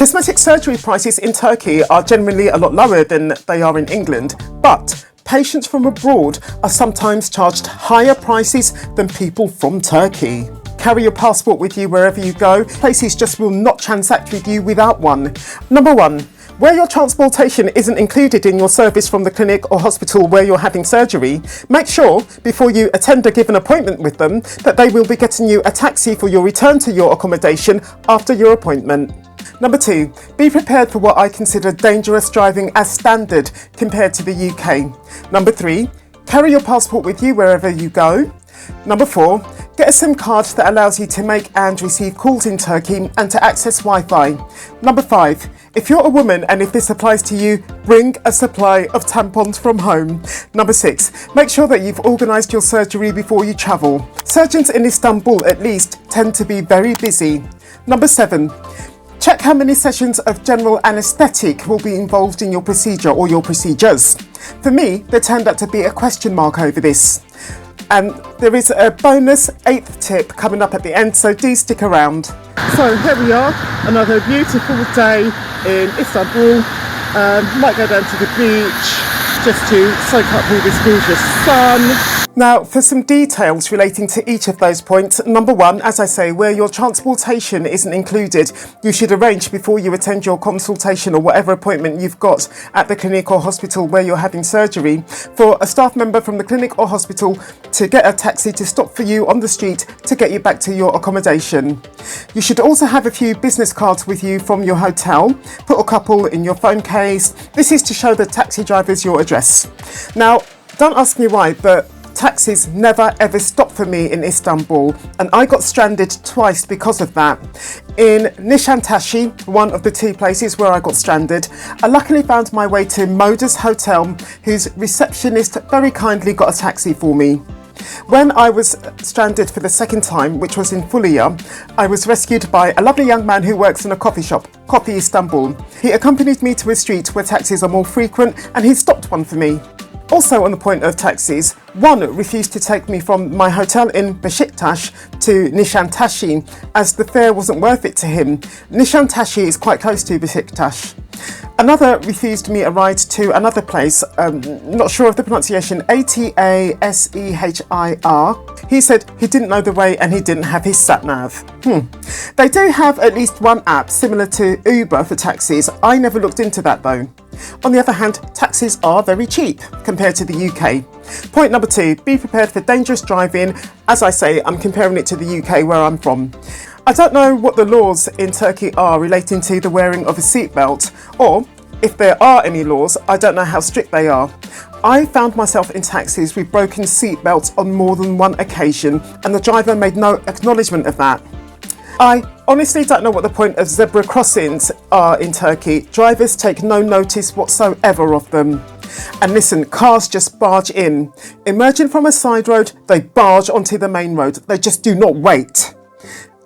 Cosmetic surgery prices in Turkey are generally a lot lower than they are in England, but patients from abroad are sometimes charged higher prices than people from Turkey. Carry your passport with you wherever you go. Places just will not transact with you without one. Number 1. Where your transportation isn't included in your service from the clinic or hospital where you're having surgery, make sure before you attend a given appointment with them that they will be getting you a taxi for your return to your accommodation after your appointment. Number 2, be prepared for what I consider dangerous driving as standard compared to the UK. Number 3, carry your passport with you wherever you go. Number 4, get a SIM card that allows you to make and receive calls in Turkey and to access Wi-Fi. Number 5, if you're a woman and if this applies to you, bring a supply of tampons from home. Number 6, make sure that you've organised your surgery before you travel. Surgeons in Istanbul at least tend to be very busy. Number 7, check how many sessions of general anaesthetic will be involved in your procedure or your procedures. For me, there turned out to be a question mark over this. And there is a bonus 8th tip coming up at the end, so do stick around. So here we are, another beautiful day in Istanbul. Might go down to the beach just to soak up all this gorgeous sun. Now, for some details relating to each of those points, number 1, as I say, where your transportation isn't included, you should arrange before you attend your consultation or whatever appointment you've got at the clinic or hospital where you're having surgery for a staff member from the clinic or hospital to get a taxi to stop for you on the street to get you back to your accommodation. You should also have a few business cards with you from your hotel. Put a couple in your phone case. This is to show the taxi drivers your address. Now, don't ask me why, but taxis never ever stop for me in Istanbul, and I got stranded twice because of that. In Nişantaşı, one of the 2 places where I got stranded, I luckily found my way to Moda's hotel, whose receptionist very kindly got a taxi for me. When I was stranded for the 2nd time, which was in Fulya, I was rescued by a lovely young man who works in a coffee shop, Coffee Istanbul. He accompanied me to a street where taxis are more frequent, and he stopped one for me. Also on the point of taxis, one refused to take me from my hotel in Beşiktaş to Nişantaşı as the fare wasn't worth it to him. Nişantaşı is quite close to Beşiktaş. Another refused me a ride to another place, not sure of the pronunciation, Atasehir. He said he didn't know the way and he didn't have his sat-nav. They do have at least one app similar to Uber for taxis. I never looked into that though. On the other hand, taxis are very cheap compared to the UK. Point number 2, be prepared for dangerous driving. As I say, I'm comparing it to the UK where I'm from. I don't know what the laws in Turkey are relating to the wearing of a seatbelt, or if there are any laws, I don't know how strict they are. I found myself in taxis with broken seatbelts on more than one occasion, and the driver made no acknowledgement of that. I honestly don't know what the point of zebra crossings are in Turkey. Drivers take no notice whatsoever of them. And listen, cars just barge in. Emerging from a side road, they barge onto the main road. They just do not wait.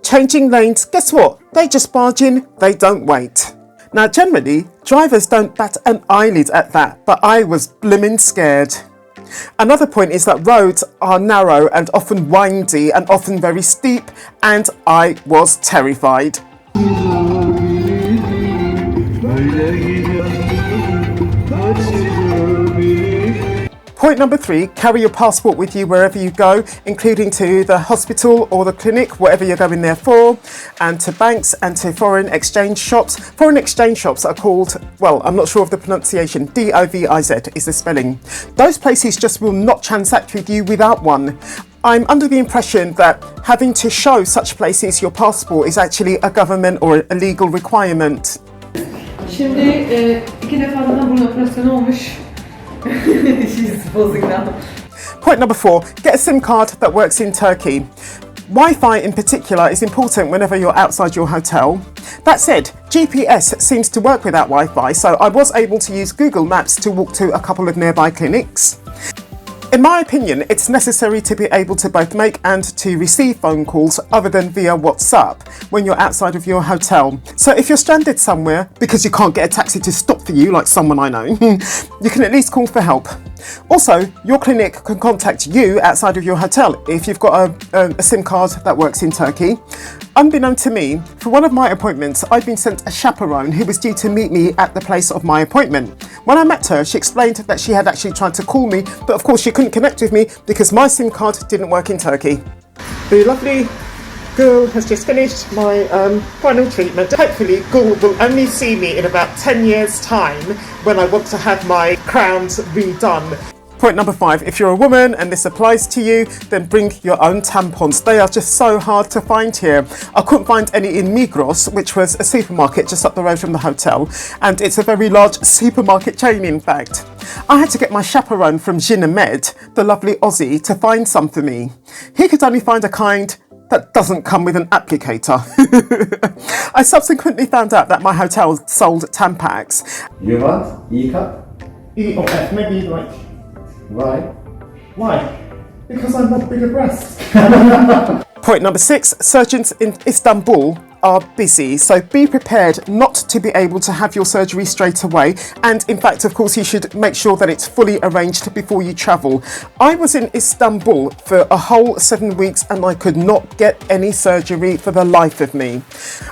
Changing lanes, guess what? They just barge in, they don't wait. Now generally, drivers don't bat an eyelid at that, but I was blimmin' scared. Another point is that roads are narrow and often windy and often very steep, and I was terrified. Point number 3, carry your passport with you wherever you go, including to the hospital or the clinic, whatever you're going there for, and to banks and to foreign exchange shops. Foreign exchange shops are called, well, I'm not sure of the pronunciation, DOVIZ is the spelling. Those places just will not transact with you without one. I'm under the impression that having to show such places your passport is actually a government or a legal requirement. Şimdi 2 defa da burun operasyonu olmuş. She's pausing now. Point number 4, get a SIM card that works in Turkey. Wi-Fi in particular is important whenever you're outside your hotel. That said, GPS seems to work without Wi-Fi, so I was able to use Google Maps to walk to a couple of nearby clinics. In my opinion, it's necessary to be able to both make and to receive phone calls other than via WhatsApp when you're outside of your hotel. So if you're stranded somewhere because you can't get a taxi to stop for you, like someone I know, you can at least call for help. Also, your clinic can contact you outside of your hotel if you've got a SIM card that works in Turkey. Unbeknown to me, for one of my appointments, I'd been sent a chaperone who was due to meet me at the place of my appointment. When I met her, she explained that she had actually tried to call me, but of course she couldn't connect with me because my SIM card didn't work in Turkey. The lovely Gul has just finished my final treatment. Hopefully Gul will only see me in about 10 years' time when I want to have my crowns redone. Point number 5, if you're a woman and this applies to you, then bring your own tampons. They are just so hard to find here. I couldn't find any in Migros, which was a supermarket just up the road from the hotel, and it's a very large supermarket chain in fact. I had to get my chaperone from Ginamed, the lovely Aussie, to find some for me. He could only find a kind that doesn't come with an applicator. I subsequently found out that my hotel sold Tampax. You want E cup? E or F, maybe like... Why? Why? Because I want bigger breasts. Point number 6, surgeons in Istanbul are busy, so be prepared not to be able to have your surgery straight away, and in fact of course you should make sure that it's fully arranged before you travel. I was in Istanbul for a whole 7 weeks and I could not get any surgery for the life of me.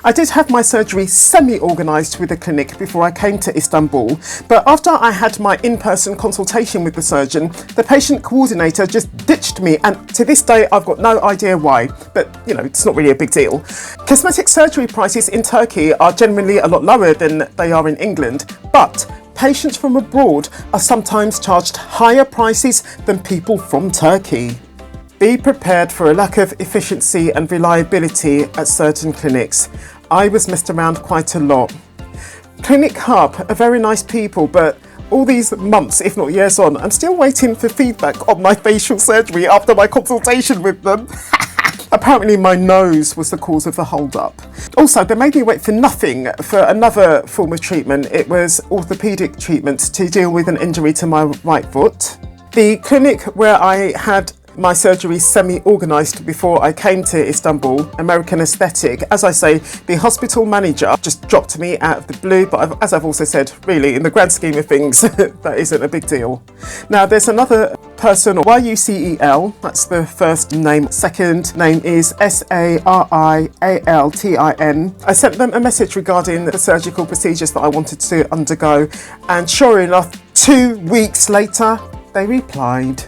I did have my surgery semi-organised with the clinic before I came to Istanbul, but after I had my in-person consultation with the surgeon, the patient coordinator just ditched me, and to this day I've got no idea why, but you know, it's not really a big deal. Cosmetic surgery prices in Turkey are generally a lot lower than they are in England, but patients from abroad are sometimes charged higher prices than people from Turkey. Be prepared for a lack of efficiency and reliability at certain clinics. I was messed around quite a lot. Clinic Hub are very nice people, but all these months, if not years on, I'm still waiting for feedback on my facial surgery after my consultation with them. Apparently my nose was the cause of the hold-up. Also, they made me wait for nothing for another form of treatment. It was orthopaedic treatment to deal with an injury to my right foot. The clinic where I had my surgery semi-organised before I came to Istanbul, American Aesthetic, as I say, the hospital manager just dropped me out of the blue, but as I've also said, really, in the grand scheme of things, that isn't a big deal. Now, there's another person, YUCEL, that's the first name. Second name is SARIALTIN. I sent them a message regarding the surgical procedures that I wanted to undergo, and sure enough, 2 weeks later, they replied.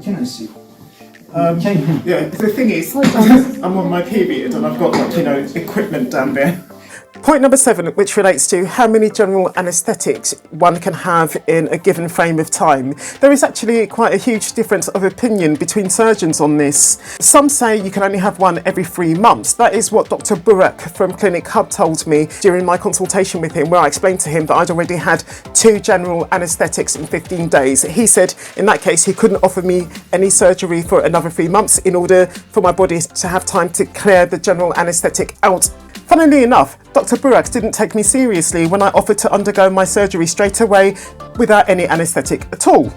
Can I see? Yeah, the thing is, I'm on my period and I've got equipment down there. Point number 7, which relates to how many general anaesthetics one can have in a given frame of time. There is actually quite a huge difference of opinion between surgeons on this. Some say you can only have one every 3 months. That is what Dr. Burak from Clinic Hub told me during my consultation with him, where I explained to him that I'd already had 2 general anaesthetics in 15 days. He said in that case he couldn't offer me any surgery for another 3 months in order for my body to have time to clear the general anaesthetic out. Funnily enough, Dr. Burak didn't take me seriously when I offered to undergo my surgery straight away without any anaesthetic at all.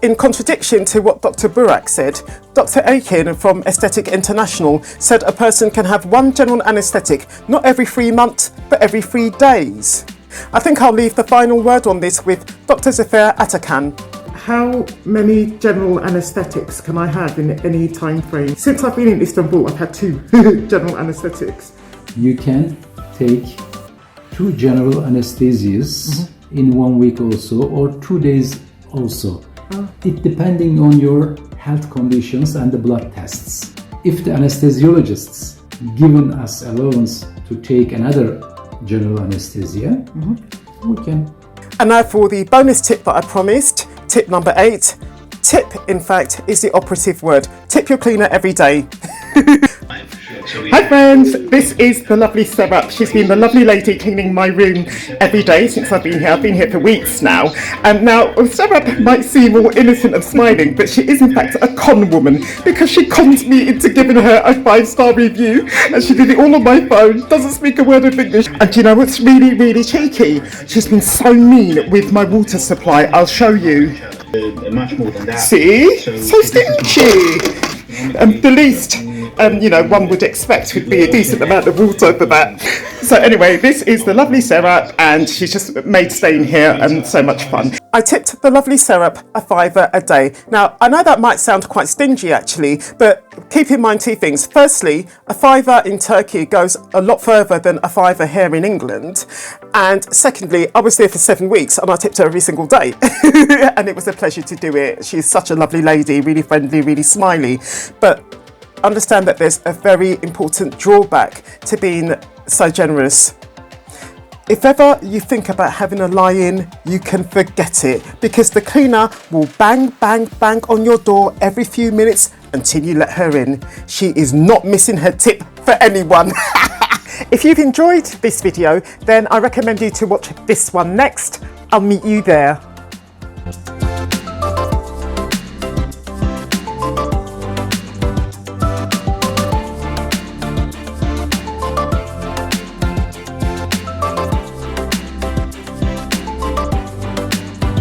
In contradiction to what Dr. Burak said, Dr. Akin from Aesthetic International said a person can have 1 general anaesthetic not every 3 months, but every 3 days. I think I'll leave the final word on this with Dr. Zafer Atakan. How many general anaesthetics can I have in any time frame? Since I've been in Istanbul, I've had 2 general anaesthetics. You can take 2 general anesthesias in 1 week also, or 2 days also. It depending on your health conditions and the blood tests. If the anesthesiologists given us allowance to take another general anesthesia, we can. And now for the bonus tip that I promised, tip number 8. Tip, in fact, is the operative word. Tip your cleaner every day. Hi friends, this is the lovely Sarah. She's been the lovely lady cleaning my room every day since I've been here. I've been here for weeks now. And now Sarah might seem all innocent and smiling, but she is in fact a con woman because she conned me into giving her a 5-star review, and she did it all on my phone, doesn't speak a word of English. And do you know what's really, really cheeky? She's been so mean with my water supply. I'll show you. Much more than that. See? So stingy. The least, one would expect would be a decent amount of water for that. So anyway, this is the lovely Sarah, and she's just made staying here and so much fun. I tipped the lovely Sarah a £5 a day. Now, I know that might sound quite stingy actually, but keep in mind two things. Firstly, a £5 in Turkey goes a lot further than a £5 here in England. And secondly, I was there for 7 weeks and I tipped her every single day. And it was a pleasure to do it. She's such a lovely lady, really friendly, really smiley. But understand that there's a very important drawback to being so generous. If ever you think about having a lie-in, you can forget it, because the cleaner will bang, bang, bang on your door every few minutes until you let her in. She is not missing her tip for anyone. If you've enjoyed this video, then I recommend you to watch this one next. I'll meet you there.